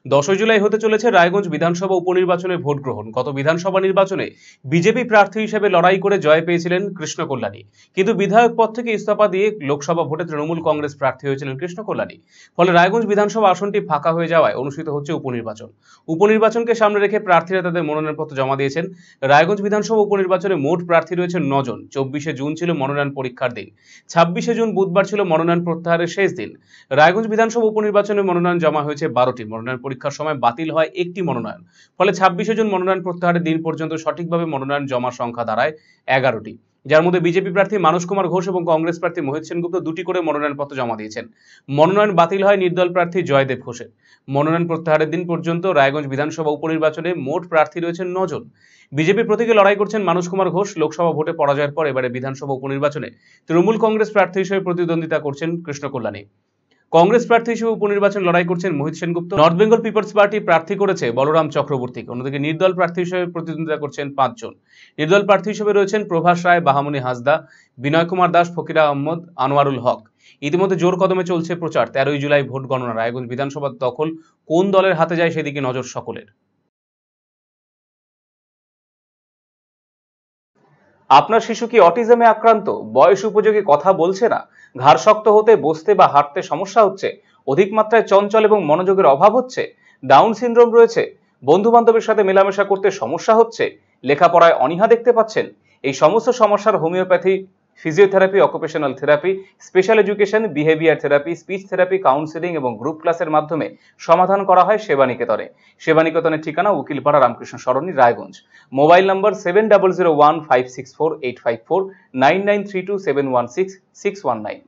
10 জুলাই হতে চলেছে রায়গঞ্জ বিধানসভা উপনির্বাচনের ভোট গ্রহণ। গত বিধানসভা নির্বাচনে বিজেপি প্রার্থী হিসেবে লড়াই করে জয় পেয়েছিলেন কৃষ্ণ কল্যাণী, কিন্তু বিধায়ক পদ থেকে ইস্তফা দিয়ে লোকসভা ভোটে তৃণমূল কংগ্রেস প্রার্থী হয়েছিলেন কৃষ্ণ কল্যাণী। ফলে রায়গঞ্জ বিধানসভা আসনটি ফাঁকা হয়ে যাওয়ায় অনুষ্ঠিত হচ্ছে উপনির্বাচন। উপনির্বাচনকে সামনে রেখে প্রার্থীরা তাদের মনোনয়নপত্র জমা দিয়েছেন। রায়গঞ্জ বিধানসভা উপনির্বাচনে মোট প্রার্থী রয়েছেন 9 জন। 24শে জুন ছিল মনোনয়ন পরীক্ষার দিন। 26শে জুন বুধবার ছিল মনোনয়ন প্রত্যাহারের শেষ দিন। রায়গঞ্জ বিধানসভা উপনির্বাচনে মনোনয়ন জমা হয়েছে 12টি। মনোনয়ন পরীক্ষার সময় বাতিল হয় একটি মনোনয়ন। ফলে 26শে জুন মনোনয়ন প্রত্যাহারের দিন পর্যন্ত সঠিকভাবে মনোনয়ন জমার সংখ্যা দাঁড়ায় 11টি, যার মধ্যে বিজেপি প্রার্থী মানস কুমার ঘোষ এবং কংগ্রেস প্রার্থী মোহিত সেনগুপ্ত 2টি করে মনোনয়নপত্র জমা দিয়েছেন। মনোনয়ন বাতিল হয় নির্দল প্রার্থী জয়দেব ঘোষের। মনোনয়ন প্রত্যাহারের দিন পর্যন্ত রায়গঞ্জ বিধানসভা উপনির্বাচনে মোট প্রার্থী রয়েছেন 9 জন। বিজেপি প্রতীকে লড়াই করছেন মানস কুমার ঘোষ। লোকসভা ভোটে পরাজয়ের পর এবারে বিধানসভা উপনির্বাচনে তৃণমূল কংগ্রেস প্রার্থী হিসেবে প্রতিদ্বন্দ্বিতা করছেন কৃষ্ণ কল্যাণী। কংগ্রেস প্রার্থী হিসেবে উপনির্বাচন লড়াই করছেন Mohit Sengupta. North Bengal People's party প্রার্থী করেছে বলরাম চক্রবর্তীকে। অন্যদিকে নির্দল প্রার্থী হিসেবে প্রতিদ্বন্দ্বিতা করছেন 5 জন। নির্দল প্রার্থী হিসেবে রয়েছেন প্রভাস রায়, বাহামণি হাসদা, বিনয় কুমার দাস, ফকিরা আহমদ, আনোয়ারুল হক। ইতিমধ্যে জোর কদমে চলছে প্রচার। 13 জুলাই ভোট গণনা। রায়গঞ্জ বিধানসভার দখল কোন দলের হাতে যায় সেদিকে নজর সকলের। আপনার শিশু কি অটিজমে আক্রান্ত? বয়স উপযোগী কথা বলছে না? ঘাড় শক্ত হতে, বসতে বা হাঁটতে সমস্যা হচ্ছে? অধিক মাত্রায় চঞ্চল এবং মনোযোগের অভাব হচ্ছে? ডাউন সিনড্রোম রয়েছে? বন্ধু বান্ধবের সাথে মেলামেশা করতে সমস্যা হচ্ছে? লেখাপড়ায় অনীহা দেখতে পাচ্ছেন? এই সমস্ত সমস্যার homeopathy, physiotherapy, occupational therapy, special education, behaviour therapy, speech therapy, counselling এবং গ্রুপ ক্লাসের মাধ্যমে সমাধান করা হয় সেবানিকেতনে। সেবানিকেতনের ঠিকানা উকিলপাড়া রামকৃষ্ণ সরণি, রায়গঞ্জ। Mobile number 7001564854, 9932716619।